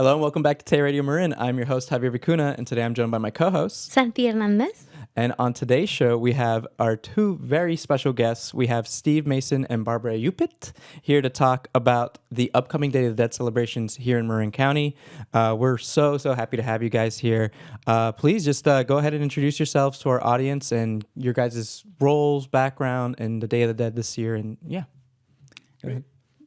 Hello and welcome back to Tay Radio Marin. I'm your host, Javier Vicuna, and today I'm joined by my co-host. Santi Hernandez. And on today's show, we have our two very special guests. We have Steve Mason and Barbara Yupit here to talk about the upcoming Day of the Dead celebrations here in Marin County. We're so happy to have you guys here. Please just go ahead and introduce yourselves to our audience and your guys' roles, background, and the Day of the Dead this year. And yeah. Great.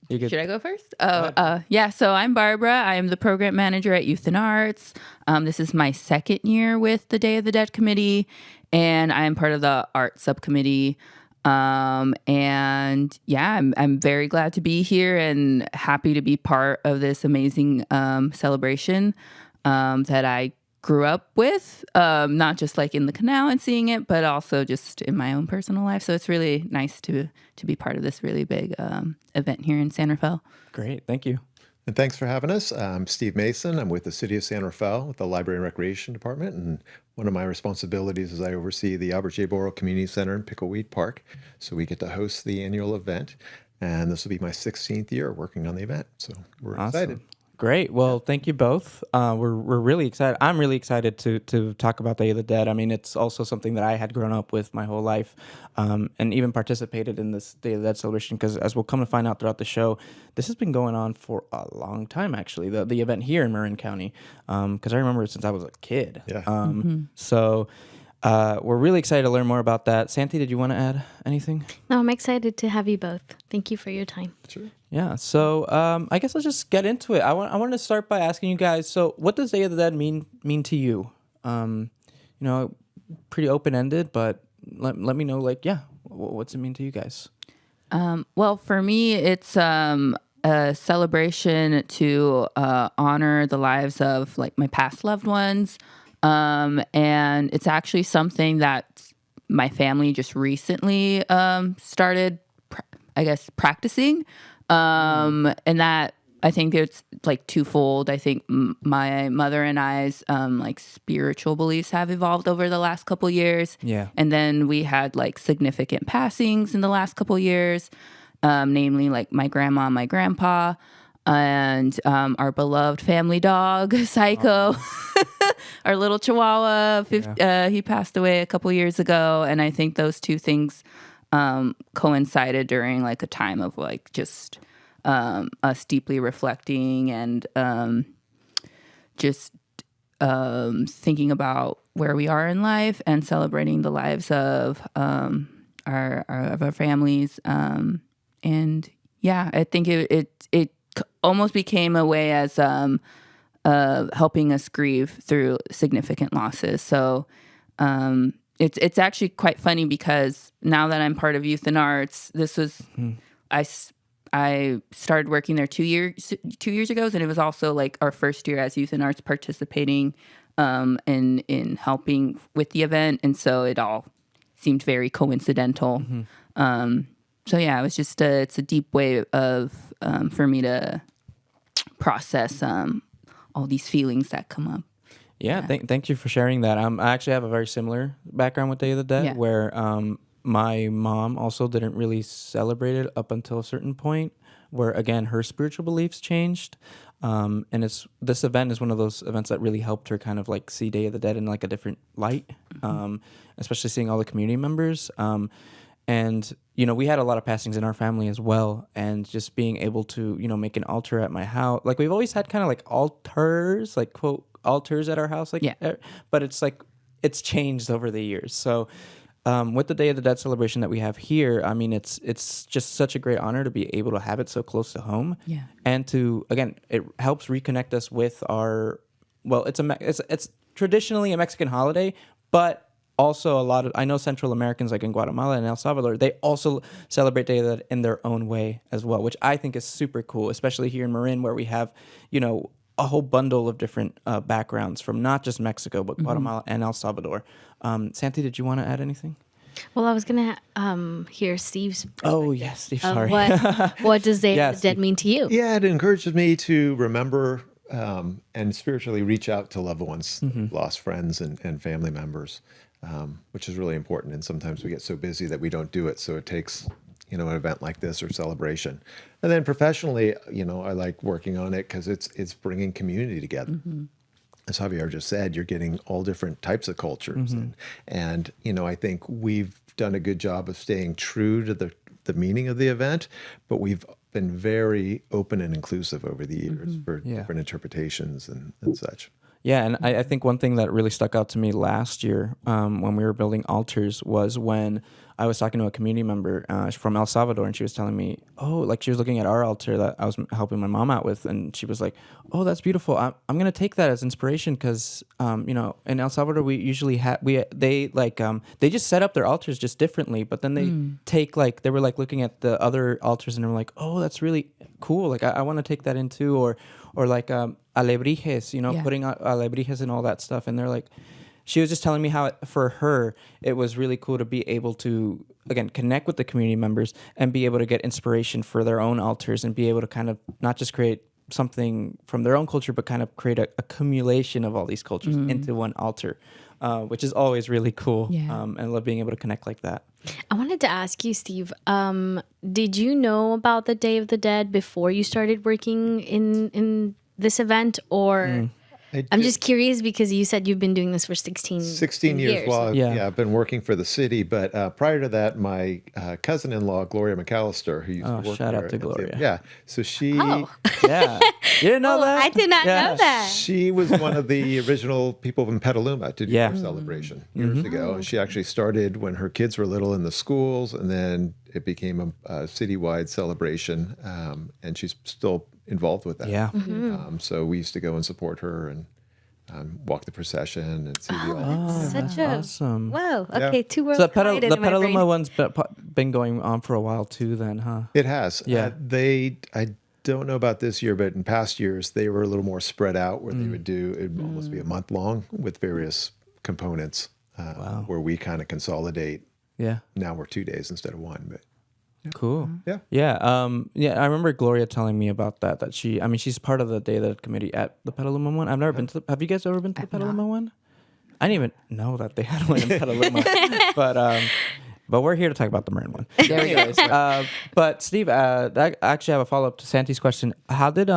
Should I go first? So I'm Barbara. I am the program manager at Youth and Arts. This is my second year with the Day of the Dead Committee, and I am part of the art subcommittee. I'm very glad to be here and happy to be part of this amazing celebration that I grew up with, not just like in the canal and seeing it, but also just in my own personal life. So it's really nice to be part of this really big event here in San Rafael. Great. Thank you. And thanks for having us. I'm Steve Mason. I'm with the City of San Rafael with the Library and Recreation Department. And one of my responsibilities is I oversee the Albert J. Borrell Community Center in Pickleweed Park. So we get to host the annual event. And this will be my 16th year working on the event. So we're excited. Great. Well, thank you both. We're really excited. I'm really excited to talk about Day of the Dead. I mean, it's also something that I had grown up with my whole life, and even participated in this Day of the Dead celebration because, as we'll come to find out throughout the show, this has been going on for a long time, actually, the event here in Marin County, because I remember it since I was a kid. Yeah. So we're really excited to learn more about that. Santi, did you want to add anything? No, I'm excited to have you both. Thank you for your time. Sure. Yeah, so I guess let's just get into it. I want to start by asking you guys. So, what does Day of the Dead mean to you? Pretty open ended, but let me know. What's it mean to you guys? Well, for me, it's a celebration to honor the lives of like my past loved ones, and it's actually something that my family just recently started, practicing. And that I think it's like twofold. I think my mother and I's spiritual beliefs have evolved over the last couple years. Yeah. And then we had like significant passings in the last couple years, namely like my grandma, my grandpa, and our beloved family dog, Psycho, our little Chihuahua. He passed away a couple years ago. And I think those two things coincided during like a time of like just us deeply reflecting and thinking about where we are in life and celebrating the lives of our families. And yeah, I think it almost became a way as helping us grieve through significant losses. So It's actually quite funny because now that I'm part of Youth and Arts, this was I started working there 2 years ago, and it was also like our first year as Youth and Arts participating in helping with the event, and so it all seemed very coincidental. So yeah, it was just it's a deep way of for me to process all these feelings that come up. Yeah, thank you for sharing that. I actually have a very similar background with Day of the Dead, where my mom also didn't really celebrate it up until a certain point, where again her spiritual beliefs changed, and this event is one of those events that really helped her kind of like see Day of the Dead in like a different light, especially seeing all the community members. And we had a lot of passings in our family as well, and just being able to make an altar at my house, like we've always had kind of like altars, like quote altars at our house, but it's like it's changed over the years. So with the Day of the Dead celebration that we have here, I mean it's just such a great honor to be able to have it so close to home, and to again it helps reconnect us with our it's traditionally a Mexican holiday, but also I know Central Americans like in Guatemala and El Salvador, they also celebrate Day of the Dead in their own way as well, which I think is super cool, especially here in Marin where we have a whole bundle of different backgrounds from not just Mexico, but Guatemala and El Salvador. Santi, did you want to add anything? Well, I was going to hear Steve's Oh, yes, Steve, sorry. What does Day of the Dead mean to you? Yeah, it encourages me to remember and spiritually reach out to loved ones, lost friends and family members, which is really important. And sometimes we get so busy that we don't do it. So it takes an event like this or celebration. And then professionally, I like working on it because it's bringing community together. As Javier just said, you're getting all different types of cultures. And I think we've done a good job of staying true to the meaning of the event, but we've been very open and inclusive over the years for different interpretations and such. Yeah, and I think one thing that really stuck out to me last year when we were building altars was when I was talking to a community member from El Salvador, and she was telling me, she was looking at our altar that I was helping my mom out with, and she was like, "Oh, that's beautiful. I'm gonna take that as inspiration because in El Salvador we usually they just set up their altars just differently, but then they take they were looking at the other altars and they were like, oh, that's really cool. Like I want to take that into or alebrijes, putting alebrijes and all that stuff, and they're like." She was just telling me how, for her, it was really cool to be able to, again, connect with the community members and be able to get inspiration for their own altars and be able to kind of not just create something from their own culture, but kind of create a accumulation of all these cultures into one altar, which is always really cool. Yeah. And I love being able to connect like that. I wanted to ask you, Steve, did you know about the Day of the Dead before you started working in this event, or... I'm just curious because you said you've been doing this for 16 years. Well, I've been working for the city, but prior to that, my cousin-in-law, Gloria McAllister, who used to work shout there. out to Gloria. Yeah, so she... Yeah. You didn't know that? I did not know that. She was one of the original people in Petaluma to do our celebration years ago. And she actually started when her kids were little in the schools, and then it became a citywide celebration, and she's still involved with that. Yeah. So we used to go and support her and walk the procession and see the That's such a awesome. Whoa. Okay, Yeah. two worlds So the collided in my brain. Petaluma one's been going on for a while too then, huh? It has. Yeah. I don't know about this year, but in past years, they were a little more spread out where they would do, it would almost be a month long with various components where we kind of consolidate. Yeah. Now we're 2 days instead of one, but Cool. Yeah. Yeah. I remember Gloria telling me about that. That she's part of the Day of the Dead committee at the Petaluma one. I've never been to. Have you guys ever been to the Petaluma one? I didn't even know that they had one in Petaluma. But we're here to talk about the Marin one. Anyways, but Steve, I actually have a follow up to Santi's question. How did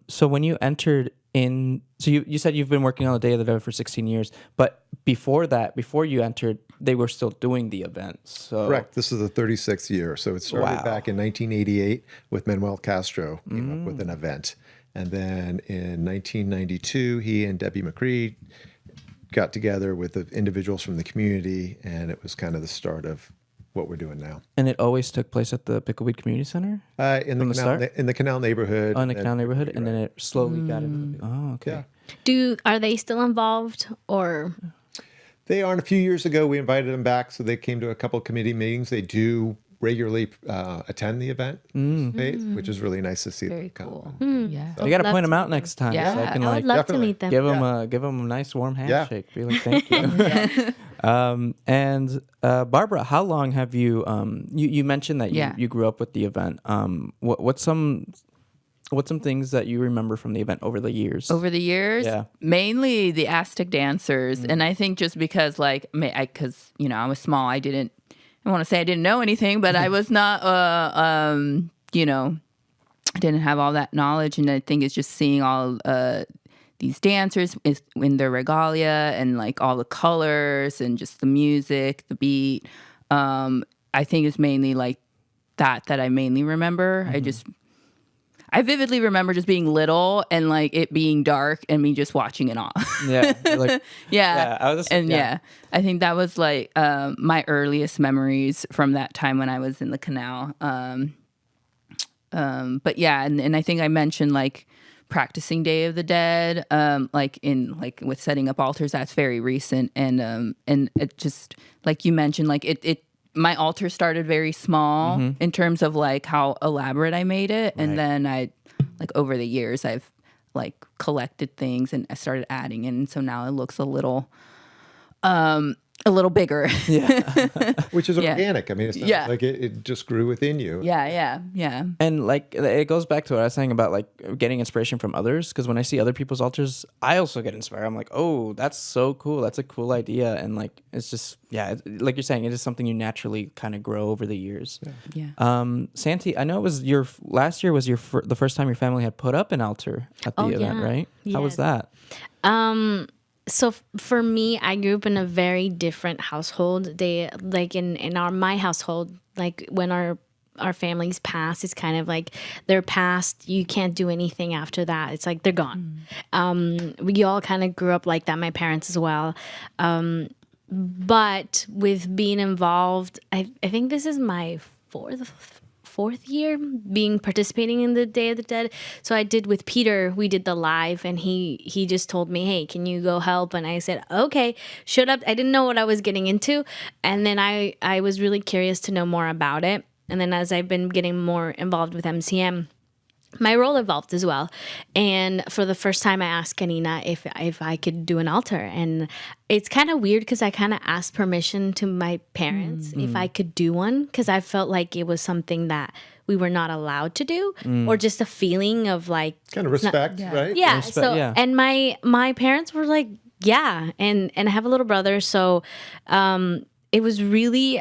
so when you entered in? So you said you've been working on the Day of the Dead for 16 years, but before that, before you entered, they were still doing the events. So correct. This is the 36th year. So it started back in 1988 with Manuel Castro came up with an event. And then in 1992, he and Debbie McCree got together with the individuals from the community, and it was kind of the start of what we're doing now. And it always took place at the Pickleweed Community Center? In the Canal neighborhood. Oh, in the Canal neighborhood, and then it slowly got into the... Oh, okay. Yeah. Are they still involved, or... They aren't. A few years ago, we invited them back, so they came to a couple of committee meetings. They do regularly attend the event, which is really nice to see. Very cool. Yeah. You got to point them out next time. Yeah. So I can I would love to meet them. give them a nice warm handshake. Be like, thank you. And Barbara, how long have you? You mentioned that you grew up with the event. What's some things that you remember from the event over the years? Over the years, mainly the Aztec dancers, and I think just because I was small, I want to say I didn't know anything, but I was not, I didn't have all that knowledge, and I think it's just seeing all these dancers in their regalia and like all the colors and just the music, the beat. I think it's mainly like that I mainly remember. I vividly remember just being little and like it being dark and me just watching it all. Yeah. Like, I think that was like my earliest memories from that time when I was in the canal. But yeah, and I think I mentioned like practicing Day of the Dead, with setting up altars. That's very recent, and it just like you mentioned, like it my altar started very small in terms of like how elaborate I made it. And then over the years, I've like collected things and I started adding in. So now it looks a little a little bigger. Which is Yeah. organic. I mean, it's not Yeah. like it just grew within you. Yeah. And like it goes back to what I was saying about like getting inspiration from others, because when I see other people's altars, I also get inspired. I'm like, oh, that's so cool. That's a cool idea. And like it's just like you're saying, it is something you naturally kind of grow over the years. Yeah. Santi, I know it was your last year was the first time your family had put up an altar at the event, yeah. right? How was Yes. that? So for me, I grew up in a very different household. They like in my household, like when our families pass, it's kind of like they're past. You can't do anything after that. It's like they're gone. We all kind of grew up like that. My parents as well. But with being involved, I think this is my fourth year participating in the Day of the Dead. So I did with Peter, we did the live, and he just told me, hey, can you go help? And I said, okay, shut up. I didn't know what I was getting into. And then I was really curious to know more about it. And then as I've been getting more involved with MCM, my role evolved as well. And for the first time, I asked Kanina if I could do an altar. And it's kind of weird because I kind of asked permission to my parents if I could do one, because I felt like it was something that we were not allowed to do, or just a feeling of like Kind of respect, right? yeah. Respect, So yeah. and my parents were like, yeah, and I have a little brother, so it was really,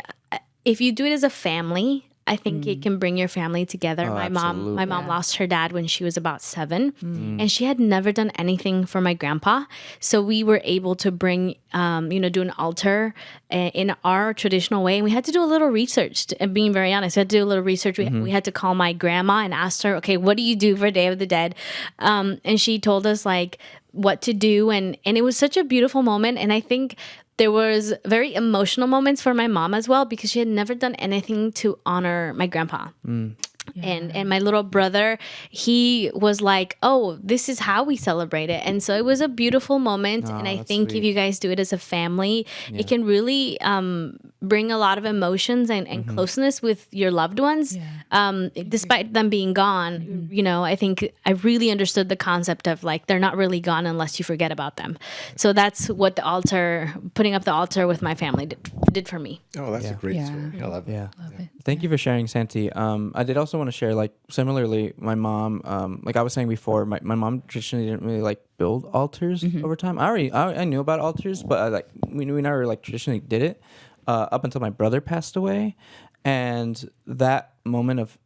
if you do it as a family, I think it can bring your family together. My mom lost her dad when she was about 7, and she had never done anything for my grandpa. So we were able to bring, do an altar in our traditional way. And we had to do a little research. And being very honest, we had to do a little research. We had to call my grandma and ask her, okay, what do you do for Day of the Dead? And she told us like what to do, and it was such a beautiful moment. And I think there was very emotional moments for my mom as well, because she had never done anything to honor my grandpa. And my little brother, he was like, oh, this is how we celebrate it. And so it was a beautiful moment. And I that's think if sweet. you guys do it as a family, it can really bring a lot of emotions and closeness with your loved ones. Despite them being gone, I think I really understood the concept of like, they're not really gone unless you forget about them. So that's what putting up the altar with my family did for me. Oh, that's a great story. I love it. Yeah. Love it. Thank you for sharing, Santi. I did also want to share, like, similarly, my mom, like I was saying before, my mom traditionally didn't really like build altars over time. I knew about altars, but we never like traditionally did it up until my brother passed away. And that moment of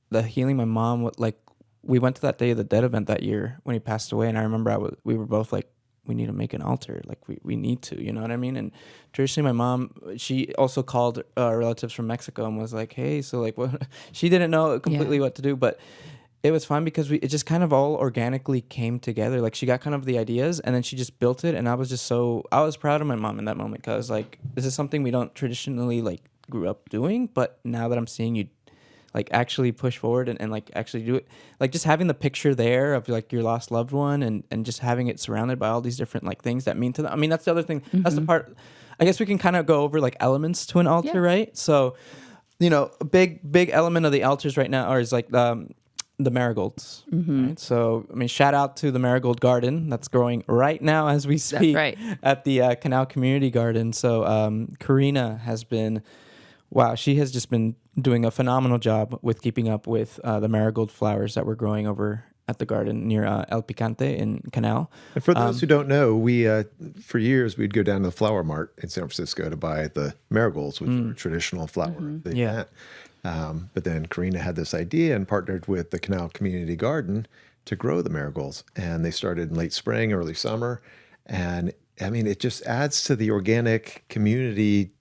the healing, my mom would like, we went to that Day of the Dead event that year when he passed away. And I remember we were both like, we need to make an altar. Like we need to, you know what I mean? And traditionally my mom, she also called relatives from Mexico and was like, hey, so like what, she didn't know completely what to do, but it was fun because it just kind of all organically came together. Like she got kind of the ideas and then she just built it. And I was proud of my mom in that moment, because like, this is something we don't traditionally like grew up doing, but now that I'm seeing you like actually push forward and like actually do it, like just having the picture there of like your lost loved one and just having it surrounded by all these different like things that mean to them. I mean, that's the other thing. That's the part, I guess we can kind of go over like elements to an altar, right? So, a big element of the altars right now is like the marigolds, right? So, I mean, shout out to the marigold garden that's growing right now as we speak at the Canal Community Garden. So, Karina has been, she has just been doing a phenomenal job with keeping up with the marigold flowers that we're growing over at the garden near El Picante in Canal. And for those who don't know, we for years we'd go down to the Flower Mart in San Francisco to buy the marigolds, which are a traditional flower of the event. But then Karina had this idea and partnered with the Canal Community Garden to grow the marigolds. And they started in late spring, early summer. And I mean, it just adds to the organic community,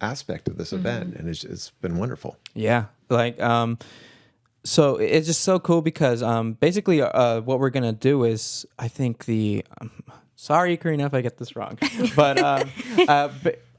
aspect of this event. And it's been wonderful. Yeah. Like, so it's just so cool because basically what we're going to do is, I think sorry, Karina, if I get this wrong, but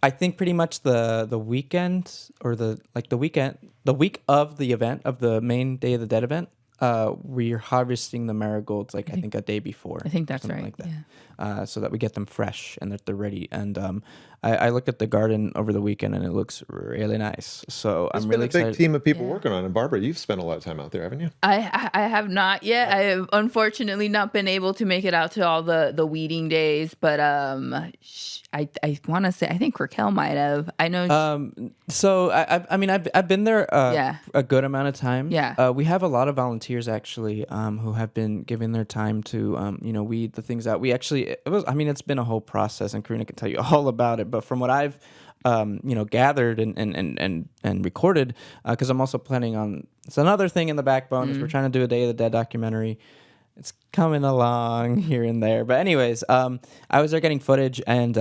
I think pretty much the weekend or the week of the event, of the main Day of the Dead event, we're harvesting the marigolds I think a day before. I think that's something right. like that. So that we get them fresh and that they're ready. And I looked at the garden over the weekend and it looks really nice. So There's I'm been really a big excited. team of people working on it. And Barbara, you've spent a lot of time out there, haven't you? I have not yet. I have unfortunately not been able to make it out to all the weeding days, but I want to say I think Raquel might have. I know. So I mean I've been there Yeah. a good amount of time. Yeah. We have a lot of volunteers actually who have been giving their time to weed the things out. We actually it's been a whole process, and Karina can tell you all about it. But from what I've gathered and recorded, because I'm also planning on, it's another thing in the backbone is we're trying to do a Day of the Dead documentary. It's coming along here and there. But anyways, I was there getting footage, and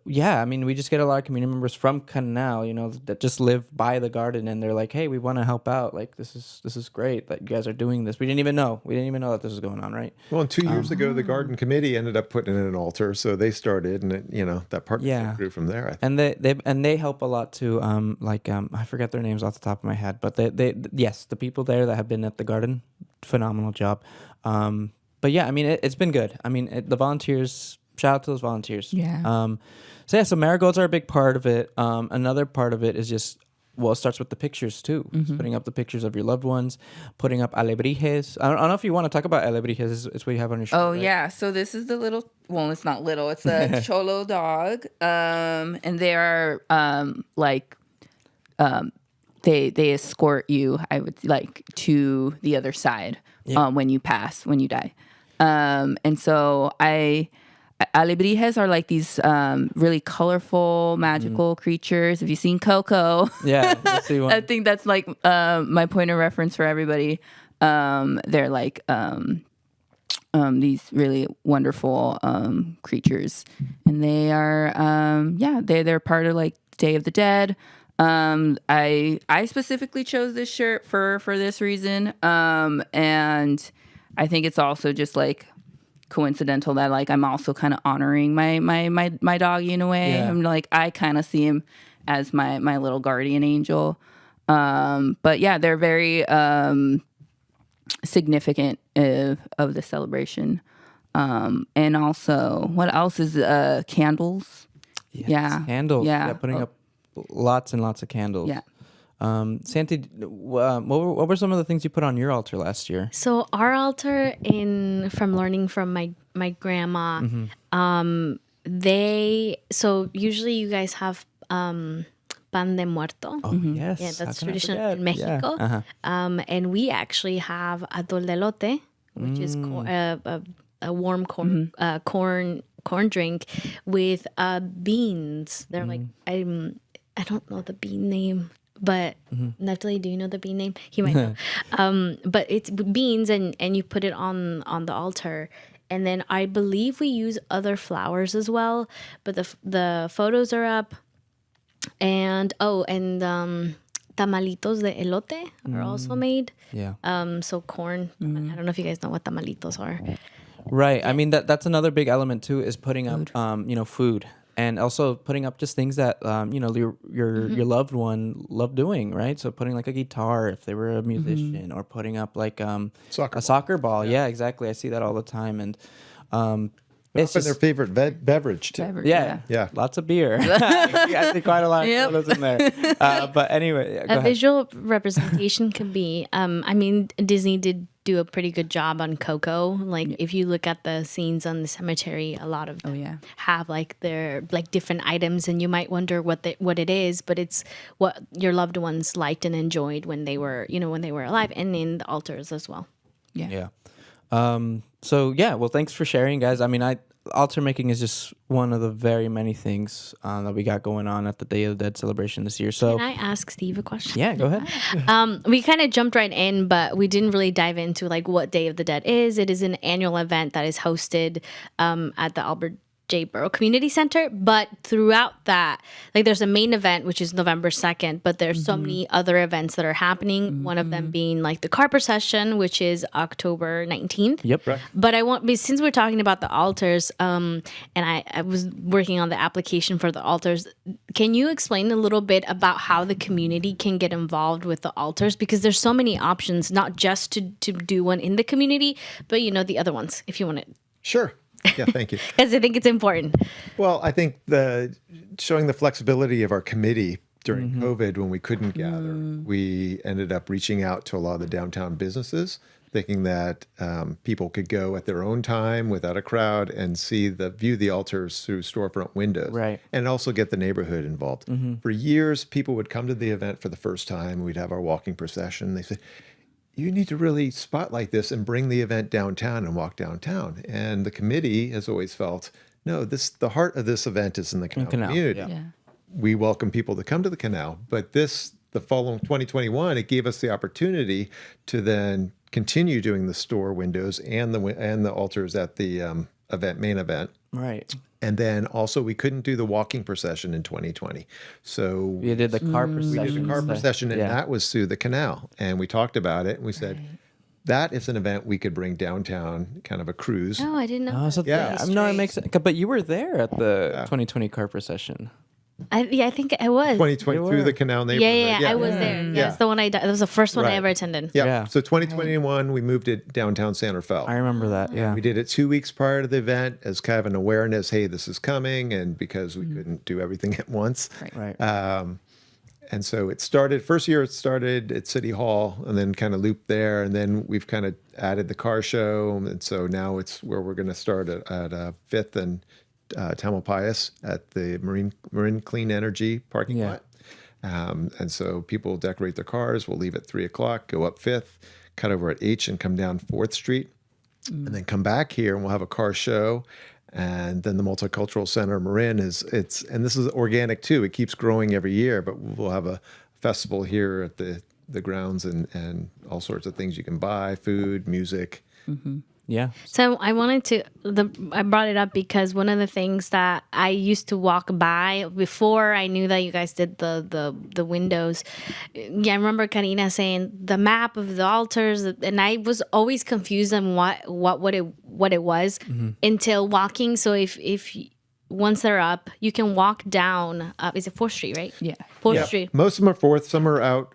we just get a lot of community members from Canal, that just live by the garden, and they're like, hey, we want to help out. Like, this is great that you guys are doing this. We didn't even know that this was going on, right? Well, and 2 years ago, the garden committee ended up putting in an altar, so they started, and that partnership grew from there. I think. And they help a lot too. I forget their names off the top of my head, but the people there that have been at the garden, phenomenal job. But yeah, I mean, it's been good. I mean, the volunteers, shout out to those volunteers. Yeah. So marigolds are a big part of it. Another part of it is just, it starts with the pictures too. Just putting up the pictures of your loved ones, putting up alebrijes. I don't know if you want to talk about alebrijes. It's what you have on your shirt. Oh, right? yeah. So this is the little, well, it's not little. It's a cholo dog. And they are they escort you, I would like, to the other side when you die. And so alebrijes are like these really colorful, magical creatures. Have you seen Coco? Yeah, let's see one. I think that's like my point of reference for everybody. They're like these really wonderful creatures, and they are they're part of like Day of the Dead. I specifically chose this shirt for this reason, and I think it's also just like coincidental that like I'm also kind of honoring my doggy in a way. Yeah. I'm like, I kind of see him as my little guardian angel. But yeah, they're very significant of the celebration. And also, what else is candles? Yes, Yeah. candles. Yeah. Putting up lots and lots of candles. Yeah. Santi, what were some of the things you put on your altar last year? So our altar, from learning from my grandma, usually you guys have pan de muerto. Oh, yes. Yeah, How that's can I traditional forget? in Mexico. Yeah. Uh-huh. And we actually have atol de elote, which is a warm corn drink with beans. They're like, I don't know the bean name, but Natalie, do you know the bean name? He might know. But it's beans, and you put it on the altar. And then I believe we use other flowers as well, but the photos are up. And tamalitos de elote are also made. Yeah. So corn. I don't know if you guys know what tamalitos are. Right. I mean, that's another big element too, is putting up, food, and also putting up just things that, your loved one loved doing, right? So putting like a guitar if they were a musician, or putting up like a soccer ball. Yeah, exactly. I see that all the time, and It's often their favorite beverage too. Yeah. Lots of beer. I see quite a lot of photos in there. But anyway, go ahead. Visual representation could be, Disney did do a pretty good job on Coco. Like if you look at the scenes on the cemetery, a lot of have like their like different items, and you might wonder what it is, but it's what your loved ones liked and enjoyed when they were alive, and in the altars as well. Yeah. Well, thanks for sharing, guys. I mean, altar making is just one of the very many things that we got going on at the Day of the Dead celebration this year. So can I ask Steve a question? Yeah, go ahead. We kind of jumped right in, but we didn't really dive into like what Day of the Dead is. It is an annual event that is hosted at the Albert J. Burrow Community Center, but throughout that, like there's a main event which is November 2nd, but there's so many other events that are happening. One of them being like the car procession, which is October 19th. Yep. Right. But since we're talking about the altars, and I was working on the application for the altars, can you explain a little bit about how the community can get involved with the altars? Because there's so many options, not just to do one in the community, but the other ones, if you want to. Sure. Yeah, thank you. Because I think it's important. Well, I think showing the flexibility of our committee during COVID when we couldn't gather, we ended up reaching out to a lot of the downtown businesses, thinking that people could go at their own time without a crowd and view the altars through storefront windows, Right. and also get the neighborhood involved. For years, people would come to the event for the first time. We'd have our walking procession. They said, you need to really spotlight this and bring the event downtown and walk downtown. And the committee has always felt, no, the heart of this event is in the canal community. yeah. We welcome people to come to the canal, but the following 2021, it gave us the opportunity to then continue doing the store windows and the altars at the main event. Right. And then also we couldn't do the walking procession in 2020. So We did the car procession. we did the car procession, and that was through the canal. And we talked about it, and we said, that is an event we could bring downtown, kind of a cruise. Oh, I didn't know. Oh, that. so Yeah. no, it makes sense. But you were there at the 2020 car procession. I think I was. 2020 You through were. the canal neighborhood. Yeah, I was there. Yeah. That's the one that was the first one I Right. ever attended. Yeah. Yeah. So 2021, we moved it downtown Santa Fe. I remember that. Yeah. We did it 2 weeks prior to the event as kind of an awareness. Hey, this is coming, and because we couldn't do everything at once. Right. And so first year it started at City Hall and then kind of looped there. And then we've kind of added the car show. And so now it's where we're going to start at 5th and Tamalpais at the Marin Clean Energy parking Yeah. lot. And so people decorate their cars. We'll leave at 3:00, go up 5th, cut over at H and come down 4th Street. And then come back here and we'll have a car show. And then the Multicultural Center Marin and this is organic too. It keeps growing every year, but we'll have a festival here at the grounds and all sorts of things you can buy, food, music. Yeah. So I I brought it up because one of the things that I used to walk by before I knew that you guys did the windows. Yeah, I remember Karina saying the map of the altars, and I was always confused on what it was until walking. So if once they're up, you can walk down. Is it 4th Street, right? Yeah. 4th Street. Most of them are 4th, some are out.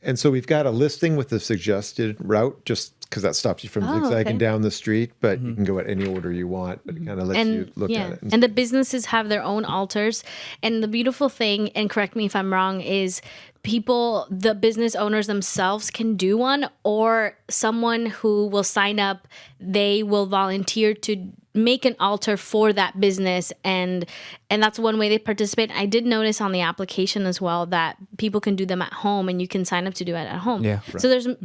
And so we've got a listing with the suggested route, just because that stops you from zigzagging okay. down the street, but you can go at any order you want, but it kind of lets you look at it. And the businesses have their own altars. And the beautiful thing, and correct me if I'm wrong, is the business owners themselves can do one, or someone who will sign up, they will volunteer to make an altar for that business, and that's one way they participate. I did notice on the application as well that people can do them at home, and you can sign up to do it at home. Yeah.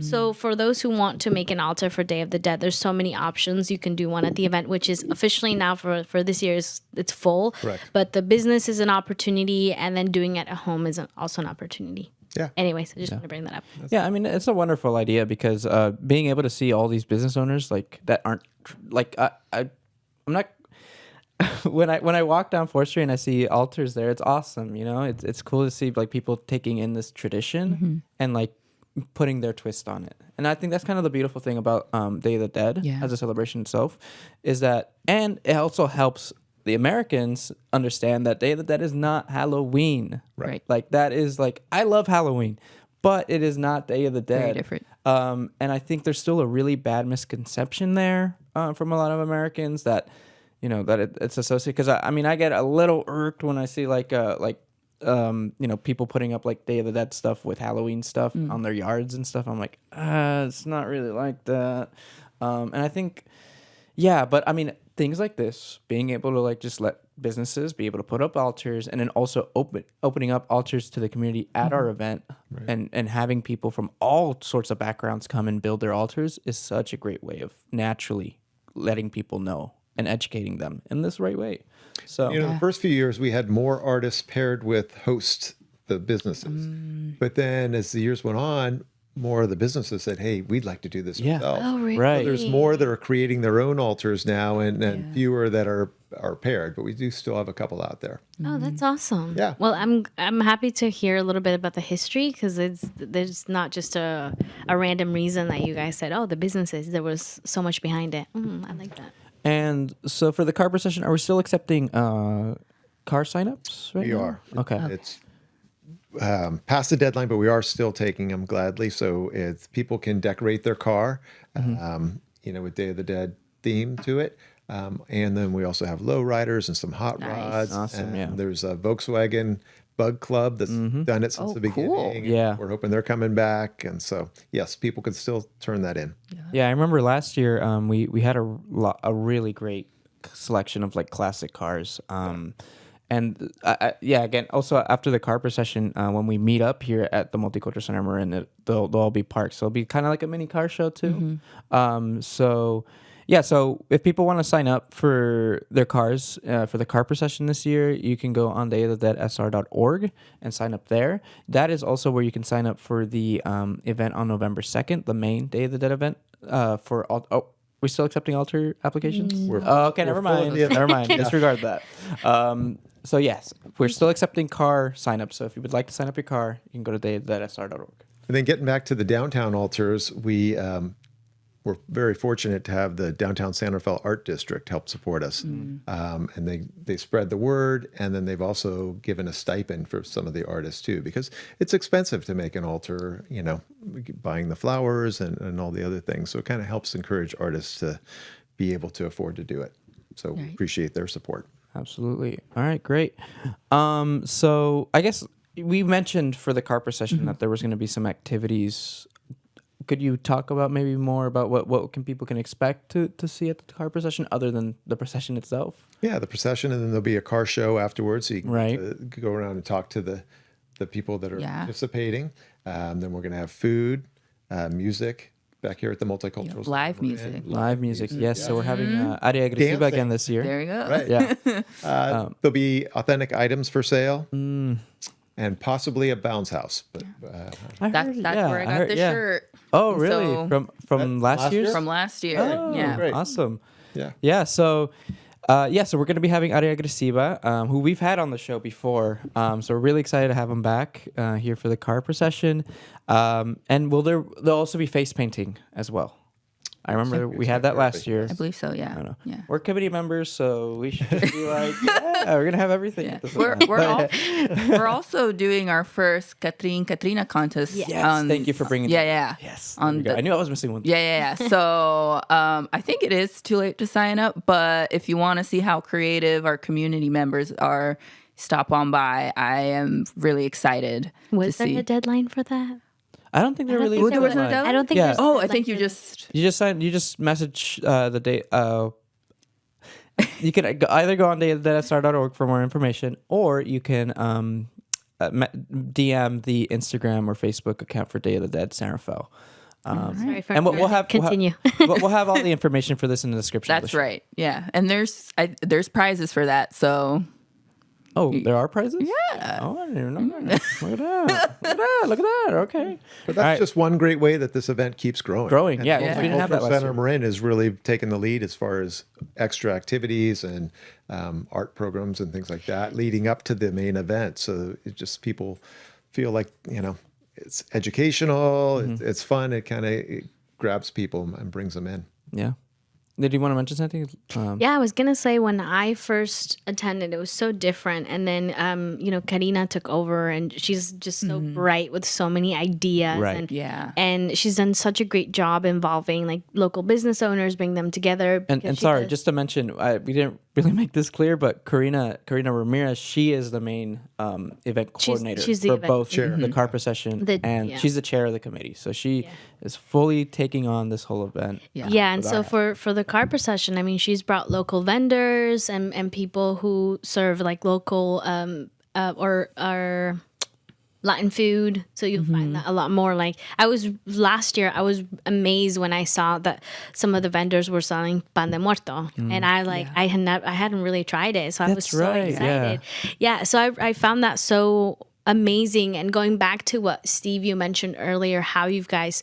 So for those who want to make an altar for Day of the Dead, there's so many options. You can do one at the event, which is officially now for this year it's full. Correct. But the business is an opportunity, and then doing it at home is also an opportunity. Yeah. Anyways, I just want to bring that up. Yeah, I mean, it's a wonderful idea because being able to see all these business owners like that aren't like I'm not when I walk down 4th Street and I see altars there, it's awesome. You know, it's cool to see like people taking in this tradition and like putting their twist on it. And I think that's kind of the beautiful thing about Day of the Dead as a celebration itself, is that, and it also helps the Americans understand that Day of the Dead is not Halloween. Right. Like that is like, I love Halloween, but it is not Day of the Dead. Very different. And I think there's still a really bad misconception there from a lot of Americans that, you know, that it's associated. Because I mean, I get a little irked when I see people putting up like Day of the Dead stuff with Halloween stuff on their yards and stuff. I'm like, it's not really like that. And I think, yeah, but I mean, things like this, being able to like just let businesses be able to put up altars, and then also opening up altars to the community at our event, and having people from all sorts of backgrounds come and build their altars is such a great way of naturally letting people know and educating them in this right way. So the first few years we had more artists paired with hosts, the businesses. But then as the years went on, more of the businesses said, hey, we'd like to do this ourselves. Oh, really? Right. There's more that are creating their own altars now, and fewer that are paired, but we do still have a couple out there. Oh, that's awesome. Yeah. Well, I'm happy to hear a little bit about the history, because there's not just a random reason that you guys said, oh, the businesses, there was so much behind it. I like that. And so for the car procession, are we still accepting car signups right We now? are. Okay. It's past the deadline, but we are still taking them gladly. So people can decorate their car, with Day of the Dead theme to it. And then we also have lowriders and some hot rods. Awesome, And yeah. there's a Volkswagen Bug Club that's done it since the beginning. cool. Yeah. We're hoping they're coming back. And so, yes, people can still turn that in. Yeah, I remember last year we had a really great selection of like classic cars. And again, also after the car procession, when we meet up here at the Multicultural Center Marin, they'll all be parked. So it'll be kind of like a mini car show too. So if people want to sign up for their cars for the car procession this year, you can go on dayofthedeadsr.org and sign up there. That is also where you can sign up for the event on November 2nd, the main Day of the Dead event for all. Oh, we're still accepting altar applications? Okay, never mind. Never mind. Disregard that. So yes, we're still accepting car signups. So if you would like to sign up your car, you can go to dayofthedeadsr.org. And then getting back to the downtown altars, we're very fortunate to have the Downtown San Rafael Art District help support us. And they spread the word, and then they've also given a stipend for some of the artists too, because it's expensive to make an altar, buying the flowers and all the other things. So it kind of helps encourage artists to be able to afford to do it. So appreciate their support. Absolutely. All right, great. So I guess we mentioned for the car procession that there was going to be some activities. Could you talk about maybe more about what people can expect to see at the car procession other than the procession itself? Yeah, the procession, and then there'll be a car show afterwards, so you can go around and talk to the people that are participating. Then we're going to have food, music back here at the Multicultural Live Center. music. Live music, yes. So we're having Aria Agresiva again this year. There you go. Right. Yeah. There'll be authentic items for sale. And possibly a bounce house, but That's where I got the shirt. Oh, really? So- from last year? From last year. Oh, yeah. great. Awesome. yeah. So so we're going to be having Aria Agresiva, who we've had on the show before. So we're really excited to have him back here for the car procession. And there'll also be face painting as well. I remember we had that last year. I believe so, yeah. I don't know. Yeah. We're committee members, so we should just be like, we're gonna have everything. Yeah. at this We're, event. we're also doing our first Katrina contest. Yes. Yes, thank you for bringing. Yeah. Yes. On there we go. the- I knew I was missing one. Yeah. So I think it is too late to sign up, but if you want to see how creative our community members are, stop on by. I am really excited Was to there see. a deadline for that? I don't think there really think is. there a was no deadline. deadline? I don't think Yeah. there's a Oh, I deadline think you for just... You just message the date. You can either go on dayofthedeadsr.org for more information, or you can DM the Instagram or Facebook account for Day of the Dead San Rafael. Sorry for And we'll have continue. we'll have all the information for this in the description. of the That's show. right. Yeah. And there's prizes for that. So Oh, there are prizes? Yeah. Oh, I didn't even know that. Look at that. Look at that. Okay. But All that's right. just one great way that this event keeps growing. Growing, yeah, And because the we didn't have that Cultural last Center year. Marin is really taking the lead as far as extra activities and art programs and things like that leading up to the main event. So it just people feel like, it's educational, it's fun, it kind of grabs people and brings them in. Yeah. Did you want to mention something? Yeah, I was gonna say when I first attended, it was so different, and then Karina took over, and she's just so bright with so many ideas, Right. and she's done such a great job involving like local business owners, bring them together. And because she sorry, does- just to mention, we didn't really make this clear, but Karina Ramirez, she is the main event coordinator she's the for event- both the car procession, and yeah. she's the chair of the committee. So she is fully taking on this whole event. Yeah, and so for the car procession, I mean, she's brought local vendors and people who serve like local or Latin food. So you'll find that a lot more. Like last year, I was amazed when I saw that some of the vendors were selling pan de muerto, and I hadn't really tried it, so I was That's so right, excited. Yeah, so I found that so amazing. And going back to what Steve you mentioned earlier, how you guys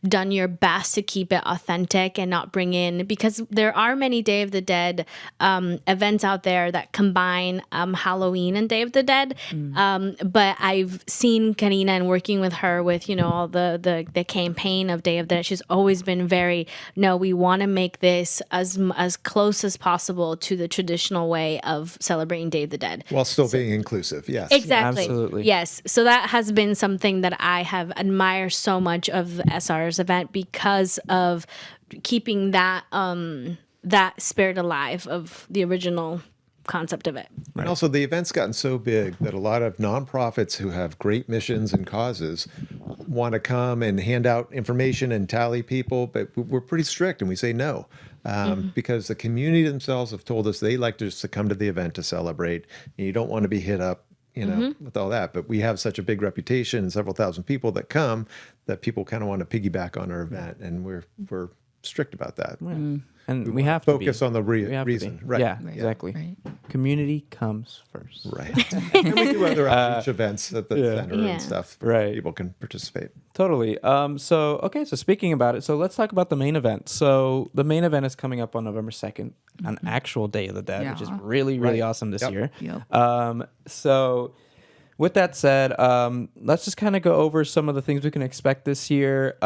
done your best to keep it authentic and not bring in, because there are many Day of the Dead events out there that combine Halloween and Day of the Dead, but I've seen Karina and working with her with all the campaign of Day of the Dead. She's always been we want to make this as close as possible to the traditional way of celebrating Day of the Dead While still being inclusive, yes. Exactly. Absolutely. Yes. So that has been something that I have admired so much of the SR's event, because of keeping that that spirit alive of the original concept of it. And also, the event's gotten so big that a lot of nonprofits who have great missions and causes want to come and hand out information and tally people, but we're pretty strict and we say no. Because the community themselves have told us they like just to come to the event to celebrate, and you don't want to be hit up, with all that. But we have such a big reputation and several thousand people that come that people kind of want to piggyback on our event, and we're strict about that. And we have to Focus on the reason. Right. Yeah, exactly. Right. Community comes first. Right. And we do other outreach events at the center Yeah. and stuff. Right. People can participate. Totally. So speaking about it, so let's talk about the main event. So the main event is coming up on November 2nd, an actual Day of the Dead, which is Yeah. really, really awesome this year. Yep. So with that said, let's just kind of go over some of the things we can expect this year.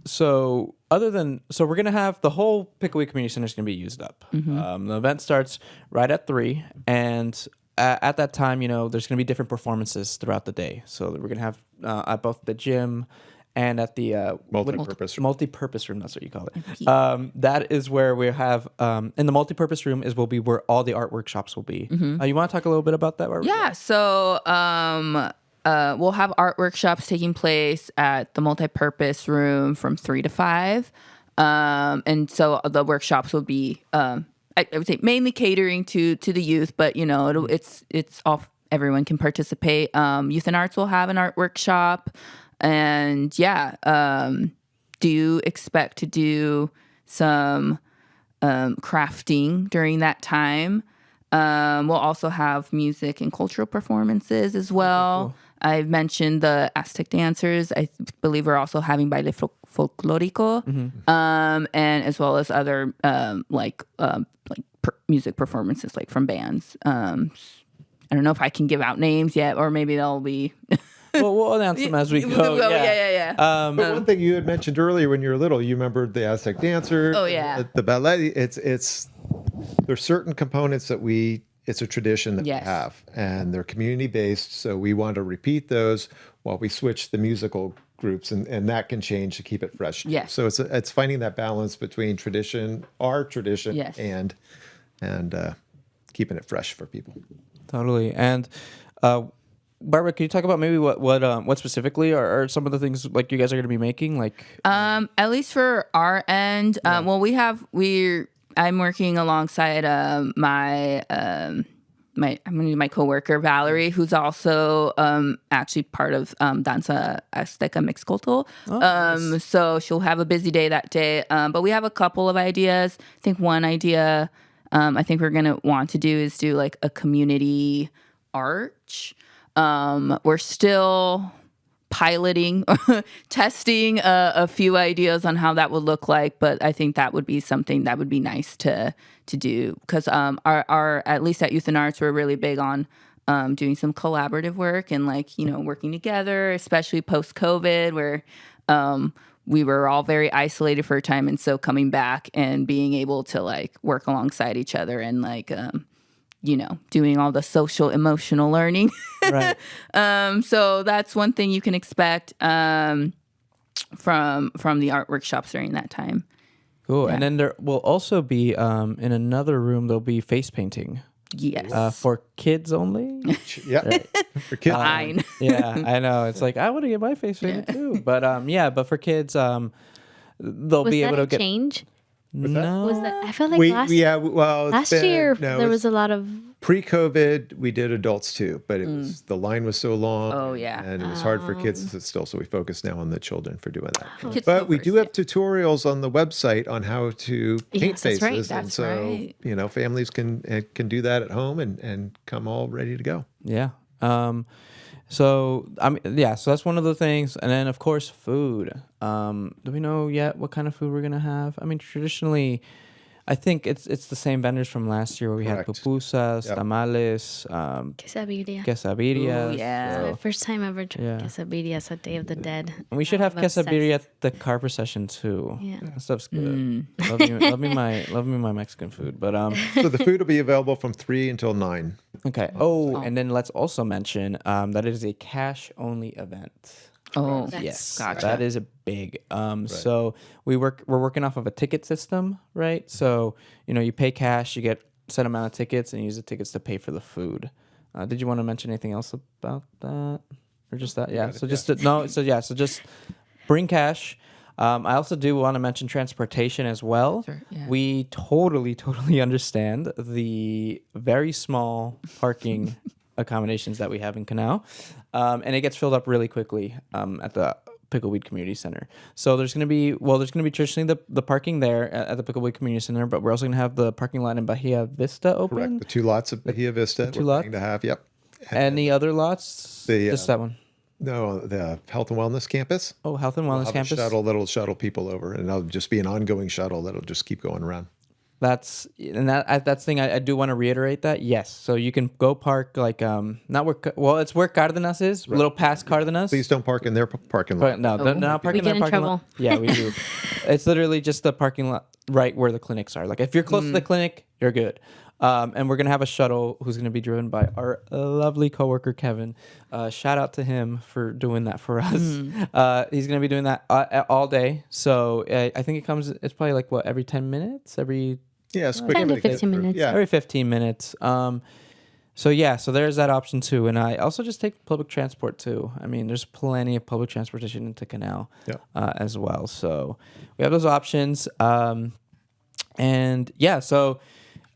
So we're going to have the whole Pickaway Community Center is going to be used up. The event starts right at 3, and at that time, there's going to be different performances throughout the day. So we're going to have at both the gym and at the multi-purpose room. That's what you call it. That is where we have in the multi-purpose room will be where all the art workshops will be. You want to talk a little bit about that? Yeah. So we'll have art workshops taking place at the multi-purpose room from 3 to 5. And so the workshops will be, I would say, mainly catering to the youth, but it's all, everyone can participate. Youth and Arts will have an art workshop. And do you expect to do some crafting during that time? We'll also have music and cultural performances as well. Cool. I've mentioned the Aztec dancers. I believe we're also having Baile Folklorico, and as well as other music performances like from bands. I don't know if I can give out names yet, or maybe they'll be... Well, we'll announce them as we go. Yeah. But one thing you had mentioned earlier when you were little, you remembered the Aztec dancer. Oh, yeah. The ballet. There's certain components that it's a tradition that we have, and they're community based. So we want to repeat those while we switch the musical groups, and that can change to keep it fresh. Yes. So it's finding that balance between our tradition, yes. and keeping it fresh for people. Totally. And Barbara, can you talk about maybe what specifically are some of the things like you guys are going to be making? Like, at least for our end, I'm working alongside my coworker Valerie, who's also actually part of Danza Azteca Mixcoatl. Nice. So she'll have a busy day that day. But we have a couple of ideas. I think one idea I think we're gonna want to do is do like a community arch. We're still piloting, testing a few ideas on how that would look like, but I think that would be something that would be nice to do, because our at least at Youth and Arts, we're really big on doing some collaborative work and working together, especially post-COVID, where we were all very isolated for a time, and so coming back and being able to work alongside each other and doing all the social emotional learning. Right. So that's one thing you can expect from the art workshops during that time. Cool. Yeah. And then there will also be in another room there'll be face painting. Yes. For kids only. Yeah. Right. For kids. Fine. Yeah, I know. It's like I want to get my face painted too. But but for kids they'll be able to get change. No. Was that? I feel like last year there was a lot of pre-COVID. We did adults too, but it was the line was so long. Oh yeah, and it was hard for kids to sit still. So we focus now on the children for doing that. Kids but we do have tutorials on the website on how to paint faces, right. and so families can do that at home and come all ready to go. Yeah. So that's one of the things, and then of course food. Do we know yet what kind of food we're gonna have? I mean, traditionally, I think it's the same vendors from last year where we had pupusas, tamales, quesadillas. Ooh, yeah. It's my first time ever tried quesadillas at Day of the Dead. And we should have quesadilla at the car procession too. Yeah. That stuff's good. Love me my Mexican food. But so the food will be available from 3 until 9. Okay. Oh, and then let's also mention that it is a cash only event. Oh, Yes, gotcha. that is a big. So we're working off of a ticket system, right? So you pay cash, you get a set amount of tickets, and you use the tickets to pay for the food. Did you want to mention anything else about that, or just that? Yeah. So just no. So yeah. So just bring cash. I also do want to mention transportation as well. Sure, yeah. We totally understand the very small parking accommodations that we have in Canal, and it gets filled up really quickly at the Pickleweed Community Center. So there's going to be traditionally the parking there at the Pickleweed Community Center, but we're also going to have the parking lot in Bahia Vista open. Correct. The 2 lots of Bahia Vista. two we're lots? planning to have. Yep. Any other lots? Just that one. No, the Health and Wellness Campus. Oh, Health and Wellness Have a Campus. shuttle that'll shuttle people over, and it'll just be an ongoing shuttle that'll just keep going around. That's the thing. I do want to reiterate that. Yes, so you can go park not where it's where Cardenas is, a little past Cardenas. Please don't park in their parking lot. But no, they're not parking We in get their in parking trouble. lot. Yeah, we do. It's literally just the parking lot right where the clinics are. Like if you're close to the clinic, you're good. And we're gonna have a shuttle who's gonna be driven by our lovely coworker Kevin. Shout out to him for doing that for us. He's gonna be doing that all day. So I think it's probably like every 10 minutes, every Yeah, it's quick 10 to to get 15 through. minutes. Yeah, every 15 minutes. So there's that option too. And I also just take public transport too. I mean, there's plenty of public transportation into Canal as well. So we have those options. So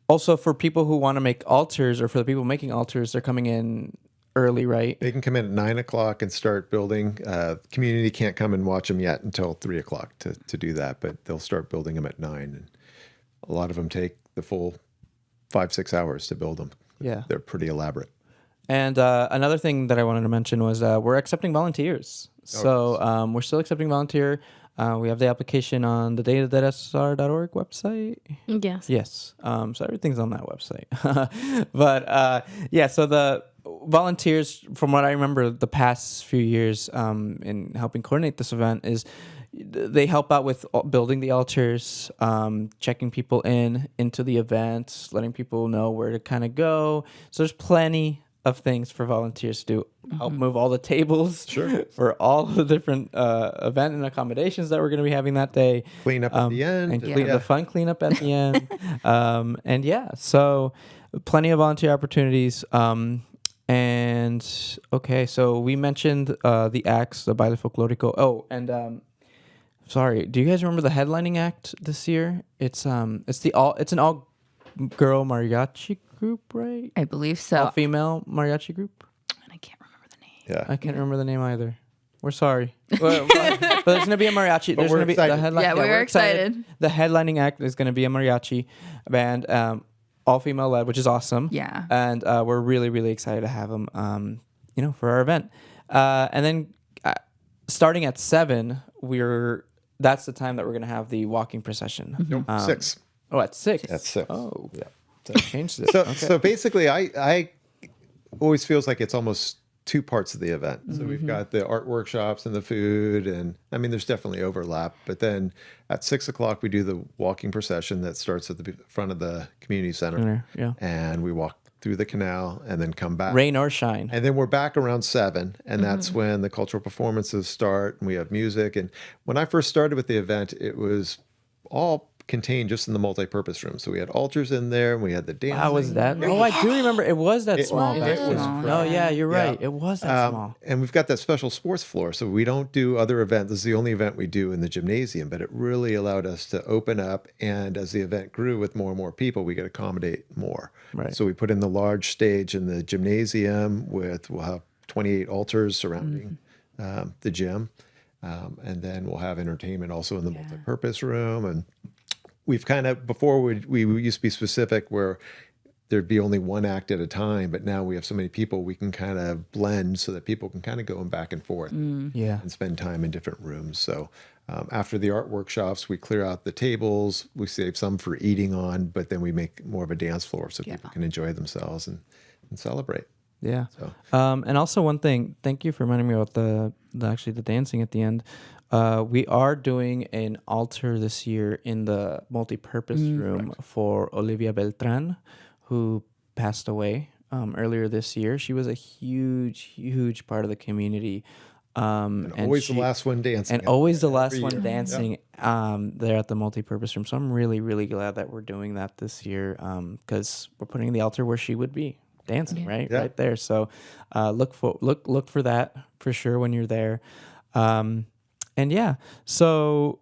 also for people who want to make altars, or for the people making altars, they're coming in early, right? they can come in at 9:00 and start building. Community can't come and watch them yet until 3:00 to do that, but they'll start building them at 9. And a lot of them take the full 5-6 hours to build them. Yeah. They're pretty elaborate. And another thing that I wanted to mention was we're accepting volunteers. So we're still accepting volunteer. We have the application on the datadeadsr.org website. Yes. Yes. So everything's on that website. But so the volunteers, from what I remember the past few years in helping coordinate this event, is they help out with building the altars, checking people into the event, letting people know where to kind of go. So there's plenty of things for volunteers to do. Help move all the tables for all the different event and accommodations that we're going to be having that day. Clean up at the end. And the fun cleanup at the end. So plenty of volunteer opportunities. So we mentioned the acts, the Baile Folklorico. Oh, and sorry, do you guys remember the headlining act this year? It's an all girl mariachi group, right? I believe so. All female mariachi group. And I can't remember the name. Yeah. I can't remember the name either. We're sorry, but there's gonna be a mariachi. There's we're gonna be excited. the headline. Yeah, we're excited. The headlining act is gonna be a mariachi band, all female led, which is awesome. Yeah. And we're really excited to have them, for our event. And then starting at 7, that's the time that we're gonna have the walking procession. Nope, 6. Oh, at 6. That's 6. Oh, Yeah. so I changed it. So basically, I always feels like it's almost 2 parts of the event. So we've got the art workshops and the food, and I mean, there's definitely overlap. But then at 6:00, we do the walking procession that starts at the front of the community center, and we walk through the canal and then come back. Rain or shine. And then we're back around 7, and that's when the cultural performances start, and we have music. And when I first started with the event, it was all contained just in the multi-purpose room. So we had altars in there, and we had the dancing. How was that? Oh, I do remember. It was that small. It is small, No, yeah, you're right. Yeah. It was that small. And we've got that special sports floor. So we don't do other events. This is the only event we do in the gymnasium, but it really allowed us to open up. And as the event grew with more and more people, we could accommodate more. Right. So we put in the large stage in the gymnasium we'll have 28 altars surrounding the gym. And then we'll have entertainment also in the multi-purpose room. And we've kind of, before we used to be specific where there'd be only one act at a time, but now we have so many people, we can kind of blend so that people can kind of go back and forth and spend time in different rooms. So after the art workshops, we clear out the tables, we save some for eating on, but then we make more of a dance floor so people can enjoy themselves and celebrate. Yeah. So. And also one thing, thank you for reminding me about the dancing at the end. We are doing an altar this year in the multi-purpose room for Olivia Beltran, who passed away earlier this year. She was a huge part of the community. And always the last one dancing. And always the last every one year. dancing there at the multipurpose room. So I'm really, really glad that we're doing that this year because we're putting the altar where she would be dancing, right there. So look for that for sure when you're there. And yeah, so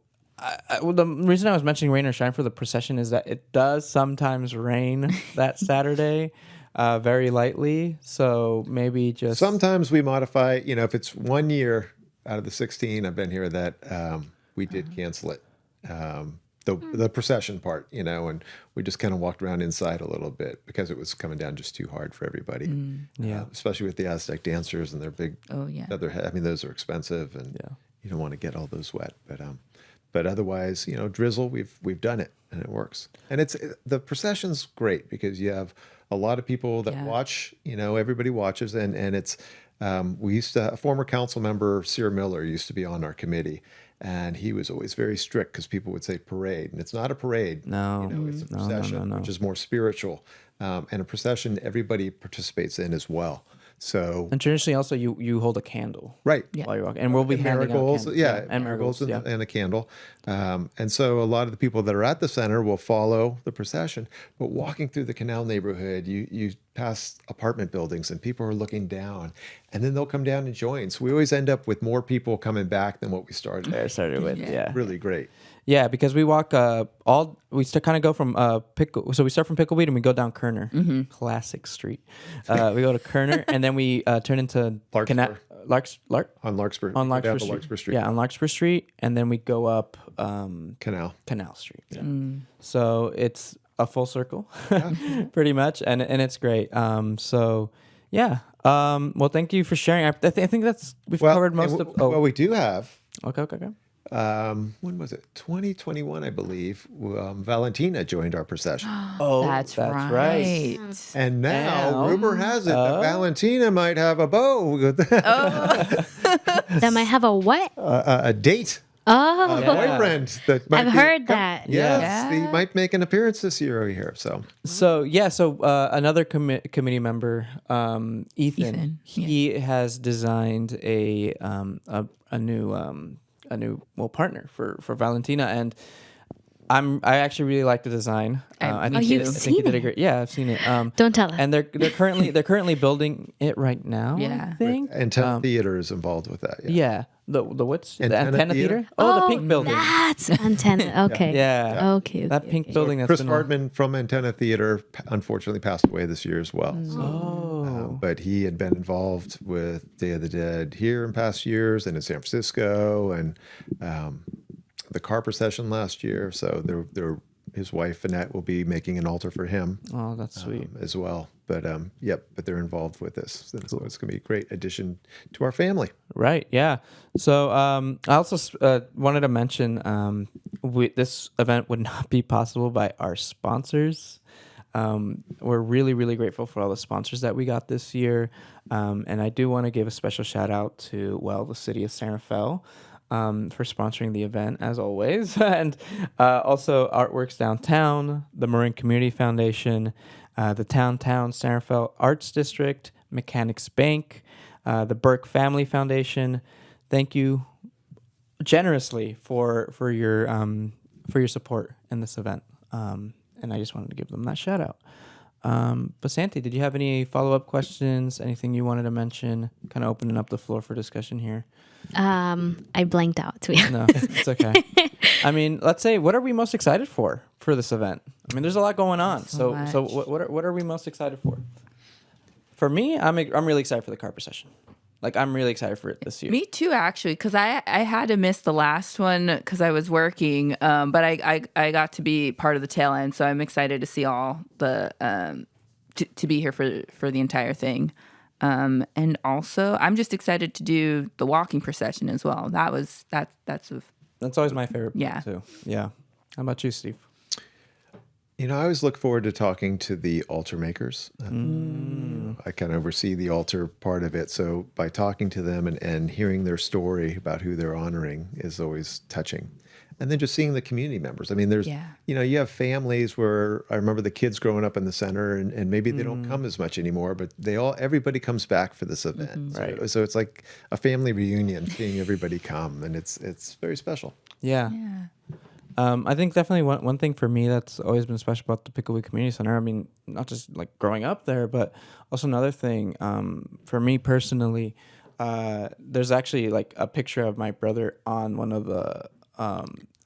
the reason I was mentioning rain or shine for the procession is that it does sometimes rain that Saturday. Very lightly, so maybe just sometimes we modify. You know, if it's 1 year out of the 16 I've been here, that we did cancel it. The procession part, you know, and we just kind of walked around inside a little bit because it was coming down just too hard for everybody. Especially with the Aztec dancers and their big feather head. I mean, those are expensive, and you don't want to get all those wet. But otherwise, you know, drizzle, we've done it and it works. And the procession's great because you have a lot of people that watch, you know, everybody watches, and it's we used to, a former council member, Sear Miller, used to be on our committee, and he was always very strict because people would say parade, and it's not a parade. No, you know, it's a procession, which is more spiritual, and a procession everybody participates in as well. So, and traditionally also you hold a candle while you walk, and we'll be handing out candles, and marigolds and a candle, and so a lot of the people that are at the center will follow the procession. But walking through the canal neighborhood, you pass apartment buildings, and people are looking down, and then they'll come down and join. So we always end up with more people coming back than what we started with. Really great. Yeah, because we walk we kind of go from so we start from Pickleweed and we go down Kerner, classic street. We go to Kerner and then we turn into Larkspur. On Larkspur Street. Yeah, on Larkspur Street, and then we go up Canal Street. Yeah. So it's a full circle, pretty much, and it's great. So yeah. Well, thank you for sharing. I think we've covered most of. Well, we do have. Okay. When was it? 2021, I believe. Valentina joined our procession. That's right. And now rumor has it that Valentina might have a beau. That might have a what? A date. Oh, A boyfriend. That might I've heard that. Yes, he might make an appearance this year over here. So another committee member, Ethan. He has designed a new partner for Valentina, and I actually really like the design. I think he did a great. Yeah, I've seen it. Don't tell us. And they're currently building it right now. Yeah. I think Antenna Theater is involved with that. Yeah. The what's the Antenna Theater? Oh, the pink building. That's Antenna. Okay. Yeah. Okay. That pink building. That's Chris been Hardman from Antenna Theater unfortunately passed away this year as well. But he had been involved with Day of the Dead here in past years and in San Francisco, and the car procession last year. So his wife Annette will be making an altar for him. Oh, that's sweet as well. But but they're involved with this. So it's going to be a great addition to our family. Right. Yeah. So I also wanted to mention this event would not be possible by our sponsors. We're really, really grateful for all the sponsors that we got this year. And I do want to give a special shout out to, the city of San Rafael for sponsoring the event, as always. And also Artworks Downtown, the Marin Community Foundation, the Town San Rafael Arts District, Mechanics Bank, the Burke Family Foundation. Thank you generously for your support in this event. And I just wanted to give them that shout out. But Santi, did you have any follow-up questions? Anything you wanted to mention? Kind of opening up the floor for discussion here. I blanked out. No, it's okay. I mean, let's say, what are we most excited for this event? I mean, there's a lot going on. So what are we most excited for? For me, I'm really excited for the car procession. Like, I'm really excited for it this year. Me too, actually, because I had to miss the last one because I was working, but I got to be part of the tail end, so I'm excited to see all the to be here for the entire thing, and also I'm just excited to do the walking procession as well. That's always my favorite part, yeah. too. Yeah. How about you, Steve? You know, I always look forward to talking to the altar makers. I kind of oversee the altar part of it. So by talking to them and hearing their story about who they're honoring is always touching. and then just seeing the community members. I mean, there's, you have families where I remember the kids growing up in the center, and maybe they don't come as much anymore, but everybody comes back for this event. Right. So it's like a family reunion, seeing everybody come, and it's very special. Yeah. I think definitely one thing for me that's always been special about the Picklewood Community Center, I mean, not just like growing up there, but also another thing for me personally, there's actually like a picture of my brother on one of the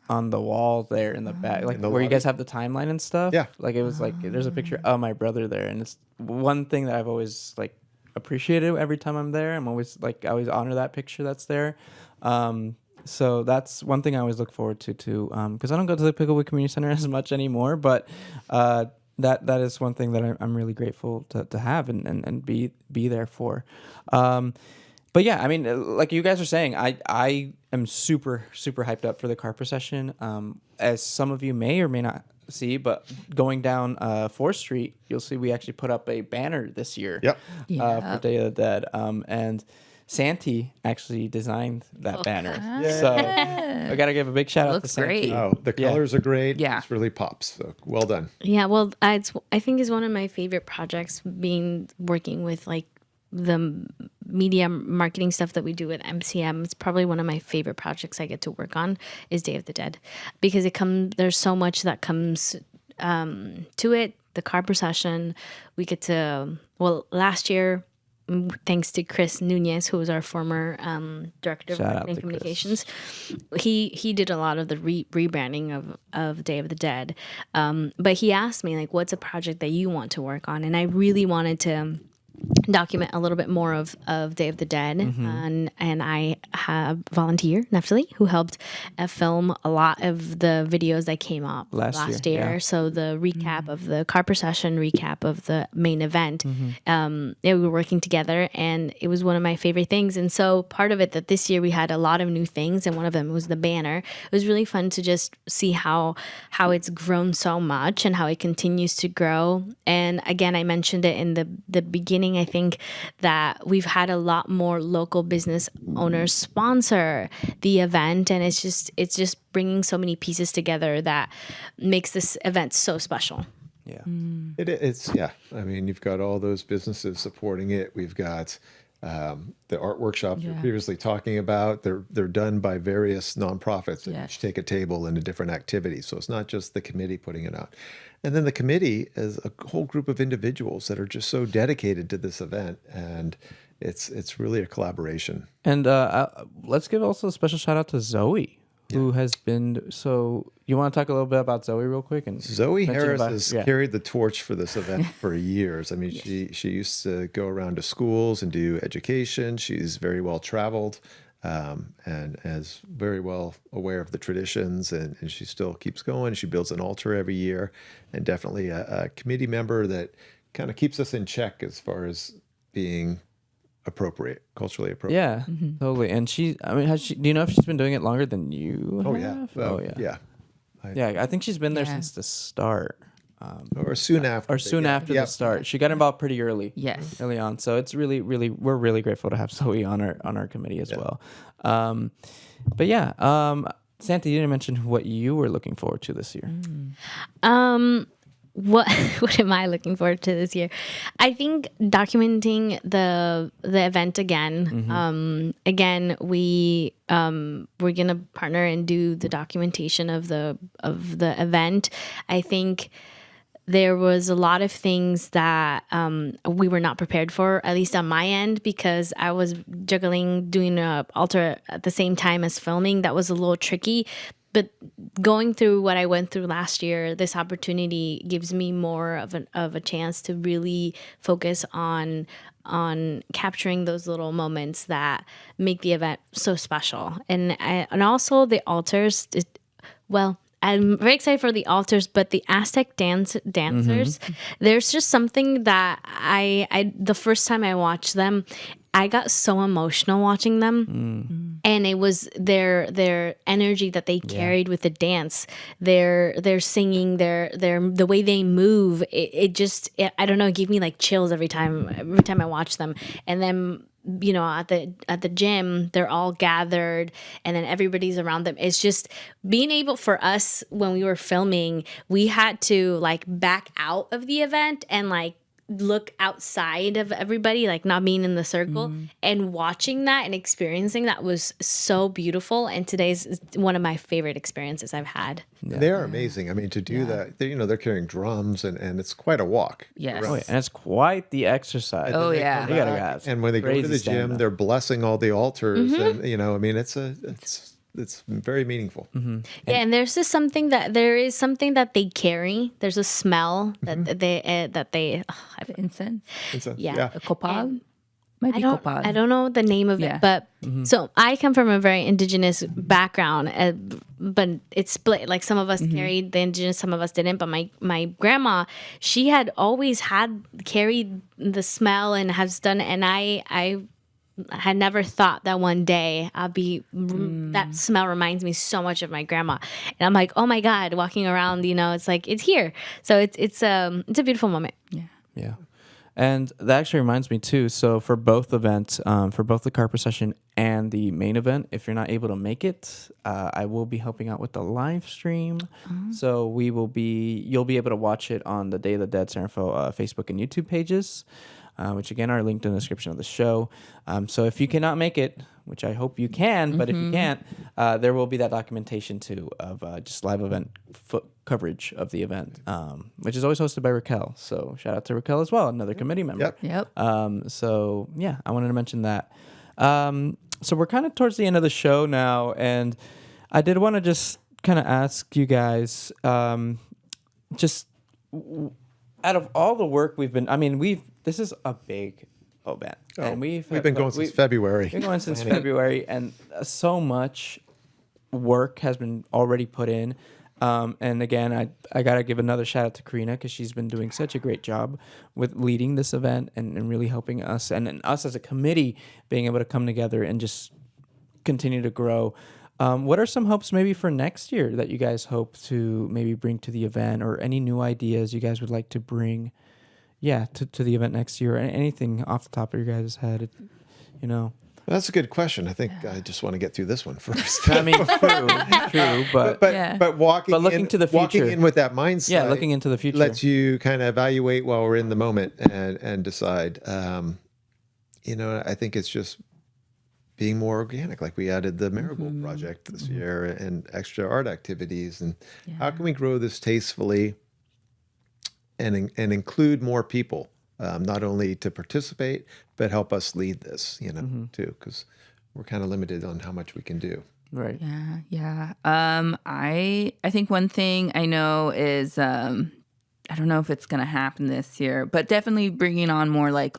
on the wall there in the back, like where you guys have the timeline and stuff. Yeah. Like it was like there's a picture of my brother there, and it's one thing that I've always like appreciated every time I'm there. I'm always like I always honor that picture that's there. So that's one thing I always look forward to too, because I don't go to the Picklewood Community Center as much anymore, but that is one thing that I'm really grateful to have and be there for. But yeah, I mean, like you guys are saying, I am super hyped up for the car procession. As some of you may or may not see, but going down 4th Street, you'll see we actually put up a banner this year. Yep. For Day of the Dead, and Santi actually designed that banner. So I got to give a big shout out to Santi. Great. Oh, the colors are great. Yeah. It really pops. So well done. Yeah, well, I think is one of my favorite projects, working with like the media marketing stuff that we do with MCM. It's probably one of my favorite projects I get to work on is Day of the Dead, because there's so much that comes to it. The car procession, we get to, last year, thanks to Chris Nunez, who was our former director of marketing communications, he did a lot of the rebranding of Day of the Dead. But he asked me, like, what's a project that you want to work on? And I really wanted to document a little bit more of Day of the Dead, and I have volunteer Neftali, who helped film a lot of the videos that came up last year. Yeah. So the recap of the car procession, recap of the main event, we were working together, and it was one of my favorite things. And so part of it that this year we had a lot of new things, and one of them was the banner. It was really fun to just see how it's grown so much and how it continues to grow. And again, I mentioned it in the beginning. I think that we've had a lot more local business owners sponsor the event, and it's just bringing so many pieces together that makes this event so special. Yeah. It's I mean, you've got all those businesses supporting it. We've got the art workshops we were previously talking about. They're done by various nonprofits that each take a table in a different activity. So it's not just the committee putting it out. And then the committee is a whole group of individuals that are just so dedicated to this event, and it's really a collaboration. And let's give also a special shout out to Zoe, who has been so. You want to talk a little bit about Zoe real quick? And Zoe Harris has carried the torch for this event for years. I mean, she used to go around to schools and do education. She's very well traveled. And is very well aware of the traditions, and she still keeps going. She builds an altar every year, and definitely a committee member that kind of keeps us in check as far as being culturally appropriate. Yeah, totally. And do you know if she's been doing it longer than you have? Yeah. I think she's been there since the start. Or soon after. The start. She got involved pretty early. Yes. Early on. So it's really, really, we're really grateful to have Zoe on our committee as well. But yeah, Santi, you didn't mention what you were looking forward to this year. What am I looking forward to this year? I think documenting the event again. Again, we're gonna partner and do the documentation of the event. I think there was a lot of things that we were not prepared for, at least on my end, because I was juggling doing an altar at the same time as filming. That was a little tricky. But going through what I went through last year, this opportunity gives me more of a chance to really focus on capturing those little moments that make the event so special. And also the altars. I'm very excited for the altars, but the Aztec dancers, there's just something that I the first time I watched them, I got so emotional watching them, and it was their energy that they carried with the dance, their singing, the way they move. It just I don't know, it gave me like chills every time I watch them. And then at the gym, they're all gathered and then everybody's around them. It's just being able for us when we were filming, we had to like back out of the event and like look outside of everybody, like not being in the circle, and watching that and experiencing that was so beautiful. And today's one of my favorite experiences I've had. Yeah. They are amazing. I mean, to do that, they're carrying drums and it's quite a walk. Yes. Oh, yeah. And it's quite the exercise. Oh, yeah. They gotta have and when they go to the gym, they're blessing all the altars, and I mean, it's very meaningful. Yeah, and there is something that they carry. There's a smell that they Incense. yeah. A copal. Might be copal. I don't know the name of it, but so I come from a very indigenous background, but it's split. Like some of us carried the indigenous, some of us didn't. But my grandma, she had always carried the smell and has done it, and I had never thought that one day I'll be that smell reminds me so much of my grandma, and I'm like, oh my God, walking around, it's like it's here. So it's a beautiful moment. Yeah. And that actually reminds me too. So for both events, for both the car procession and the main event, if you're not able to make it, I will be helping out with the live stream. So you'll be able to watch it on the Day of the Dead San Rafael Facebook and YouTube pages, which again are linked in the description of the show. So if you cannot make it, which I hope you can, but if you can't, there will be that documentation too of just live event coverage of the event, which is always hosted by Raquel. So shout out to Raquel as well, another committee member. Yep. So yeah, I wanted to mention that. So we're kind of towards the end of the show now, and I did want to just kind of ask you guys, just out of all the work this is a big event, and we've been going since February. We've been going since February, and so much work has been already put in. And again, I got to give another shout out to Karina because she's been doing such a great job with leading this event and really helping us and us as a committee being able to come together and just continue to grow. What are some hopes maybe for next year that you guys hope to maybe bring to the event, or any new ideas you guys would like to bring to the event next year, or anything off the top of your guys' head, That's a good question. I think I just want to get through this one first. I mean, true, but looking to the future, walking in with that mindset, looking into the future, lets you kind of evaluate while we're in the moment and decide. I think it's just being more organic. Like we added the Marigold project this year and extra art activities, and how can we grow this tastefully and include more people? Not only to participate, but help us lead this, too, because we're kind of limited on how much we can do. Right. Yeah. I think one thing I know is, I don't know if it's going to happen this year, but definitely bringing on more like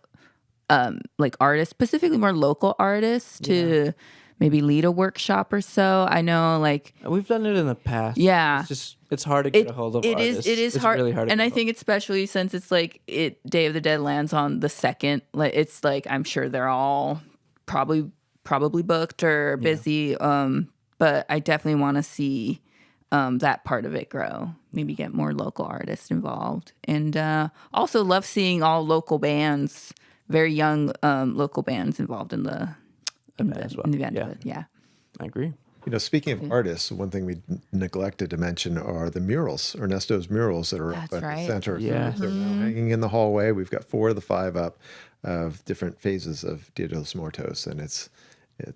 artists, specifically more local artists to maybe lead a workshop or so. I know we've done it in the past. Yeah. It's hard to get a hold of artists. It is it's hard. Really hard. And I think especially since it's Day of the Dead lands on the 2nd, it's I'm sure they're all probably booked or busy. But I definitely want to see that part of it grow. Maybe get more local artists involved. And also love seeing all local bands, very young local bands involved in the event as well. In the event of it. Yeah. I agree. Speaking of artists, one thing we neglected to mention are the murals, Ernesto's murals that are up at the center. Yeah. They're now hanging in the hallway. We've got 4 of the 5 up of different phases of Dia de los Muertos, and it's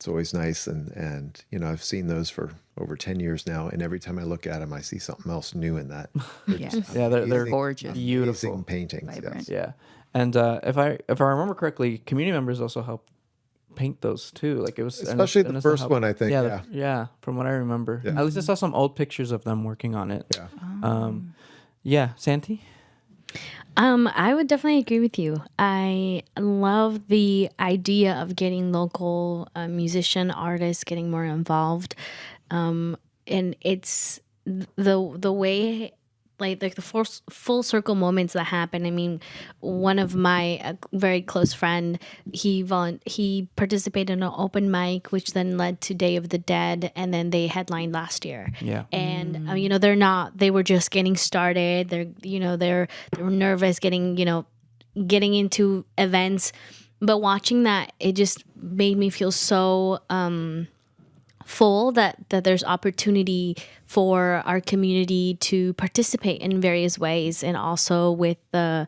always nice. And I've seen those for over 10 years now, and every time I look at them, I see something else new in that. They're gorgeous, beautiful amazing paintings. Yes. Yeah, and if I remember correctly, community members also helped paint those too. It was especially the first one, I think. Yeah. From what I remember, at least I saw some old pictures of them working on it. Santi. I would definitely agree with you. I love the idea of getting local musician artists getting more involved, and it's the way. Like the full circle moments that happen. I mean, one of my very close friend, he participated in an open mic, which then led to Day of the Dead, and then they headlined last year. Yeah, and they were just getting started. They were nervous getting into events. but watching that, it just made me feel so full that there's opportunity for our community to participate in various ways, and also with the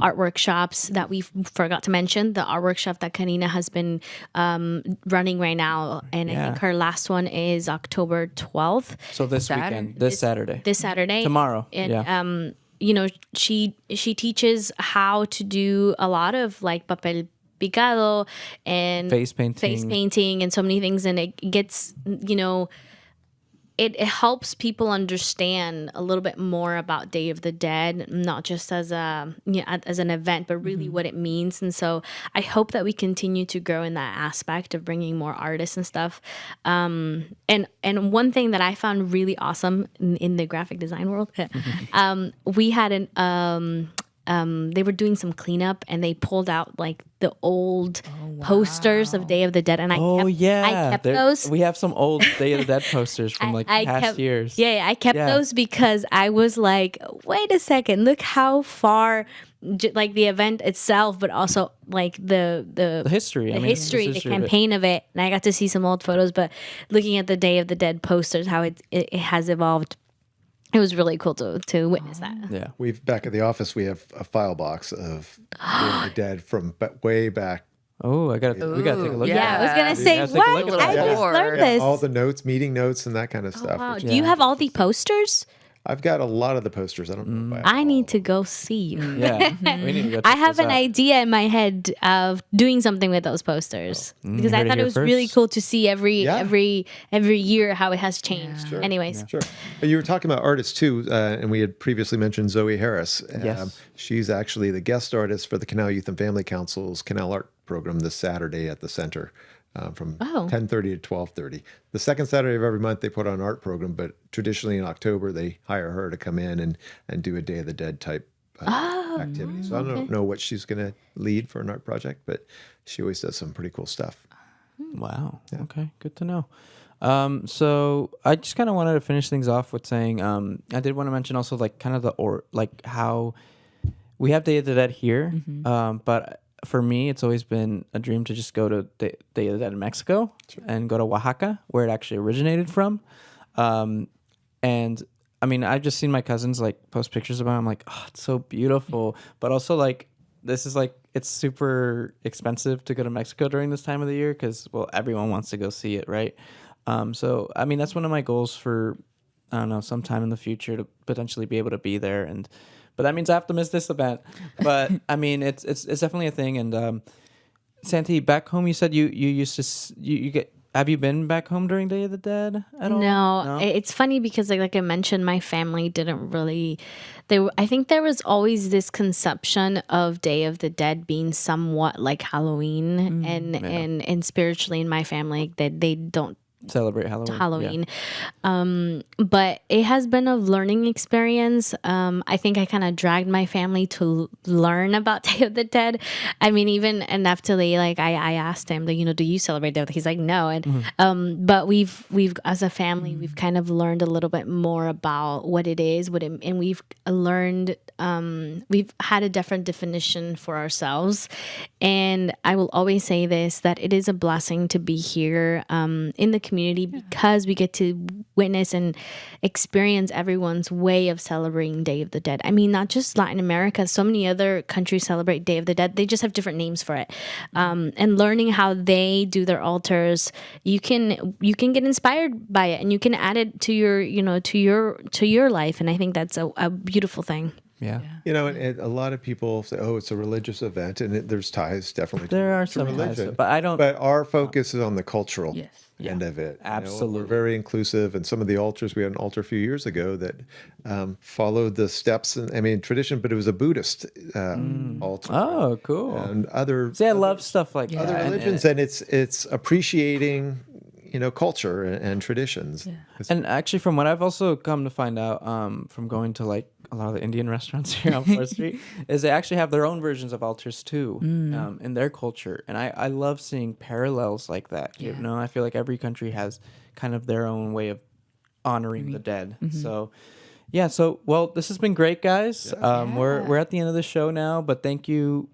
art workshops that we forgot to mention, the art workshop that Karina has been running right now, and I think her last one is October 12th. So this weekend, this Saturday, tomorrow, and you know, she teaches how to do a lot of like papel picado and face painting and so many things, and it gets, you know, it helps people understand a little bit more about Day of the Dead, not just as a as an event, but really what it means. And so I hope that we continue to grow in that aspect of bringing more artists and stuff. And one thing that I found really awesome in the graphic design world, we had they were doing some cleanup, and they pulled out like the old posters of Day of the Dead, and I kept those. We have some old Day of the Dead posters from past years. Yeah, I kept those because I was like, wait a second, look how far, like the event itself, but also like the history, the campaign of it. And I got to see some old photos, but looking at the Day of the Dead posters, how it has evolved. It was really cool to witness that. Yeah, back at the office, we have a file box of Day of the Dead from way back. Oh, we gotta take a look. Yeah, I was gonna say, what? I just learned this. All the notes, meeting notes, and that kind of stuff. Wow. Do you have all the posters? I've got a lot of the posters. I don't know if I need to go see. Yeah, we need to go check I have those an out. idea in my head of doing something with those posters because I thought it was really cool to see every year how it has changed. Sure. Anyways, Sure. You were talking about artists too, and we had previously mentioned Zoe Harris. Yes. She's actually the guest artist for the Canal Youth and Family Council's Canal Art Program this Saturday at the center. From 10:30 to 12:30. The second Saturday of every month, they put on an art program, but traditionally in October, they hire her to come in and do a Day of the Dead type activity. So I don't know what she's going to lead for an art project, but she always does some pretty cool stuff. Wow. Yeah. Okay. Good to know. So I just kind of wanted to finish things off with saying, I did want to mention also like kind of how we have Day of the Dead here, but for me, it's always been a dream to just go to Day of the Dead in Mexico and go to Oaxaca, where it actually originated from. And I mean, I've just seen my cousins like post pictures about it. I'm like, oh, it's so beautiful. But also like, this is like, it's super expensive to go to Mexico during this time of the year because, well, everyone wants to go see it, right? So, I mean, that's one of my goals for, I don't know, sometime in the future to potentially be able to be there. But that means I have to miss this event. But I mean, it's definitely a thing. And Santi, back home, you said you used to you get. Have you been back home during Day of the Dead at all? No. It's funny because like I mentioned, my family didn't really. I think there was always this conception of Day of the Dead being somewhat like Halloween, and spiritually in my family that they don't celebrate Halloween. But it has been a learning experience. I think I kind of dragged my family to learn about Day of the Dead. I mean, even Naftali, like I asked him, like, do you celebrate Day of the Dead? He's like, no. And but we've as a family, we've kind of learned a little bit more about what it is, and we've learned. We've had a different definition for ourselves, and I will always say this, that it is a blessing to be here in the community because we get to witness and experience everyone's way of celebrating Day of the Dead. I mean, not just Latin America, so many other countries celebrate Day of the Dead. They just have different names for it. And learning how they do their altars, you can get inspired by it, and you can add it to your to your life, and I think that's a beautiful thing. Yeah. And a lot of people say, "Oh, it's a religious event," and there's ties definitely. There are some religion, ties, but I don't. But our focus is on the cultural end of it. Absolutely, we're very inclusive, and some of the altars, we had an altar a few years ago that followed the steps and tradition, but it was a Buddhist altar. Oh, cool! And other. See, I love stuff like other that. religions, and it's appreciating. Culture and traditions. Yeah. And actually, from what I've also come to find out from going to like a lot of the Indian restaurants here on 4th Street, is they actually have their own versions of altars too in their culture. And I love seeing parallels like that. Yeah. I feel like every country has kind of their own way of honoring the dead. So Yeah, so well, this has been great, guys. We're at the end of the show now, but thank you,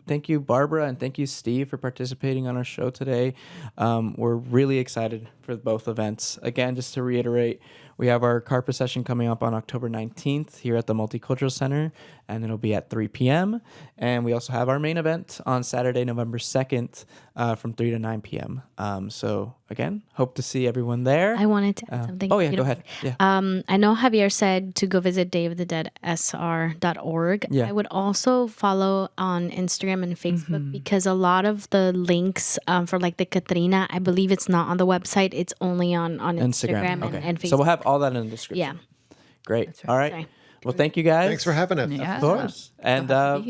Barbara, and thank you, Steve, for participating on our show today. We're really excited for both events. Again, just to reiterate, we have our carpet session coming up on October 19th here at the Multicultural Center, and it'll be at 3 p.m. And we also have our main event on Saturday, November 2nd, from 3 to 9 p.m. So again, hope to see everyone there. I wanted to add something. Oh yeah, go ahead. Yeah. I know Javier said to go visit dayofthedeadsr.org. Yeah. I would also follow on Instagram and Facebook because a lot of the links for like the Katrina, I believe it's not on the website. It's only on Instagram and Facebook. So we'll have all that in the description. Yeah. Great. Right. All right. Sorry. Well, thank you guys. Thanks for having us. Yeah. Of course. And Happy to be here.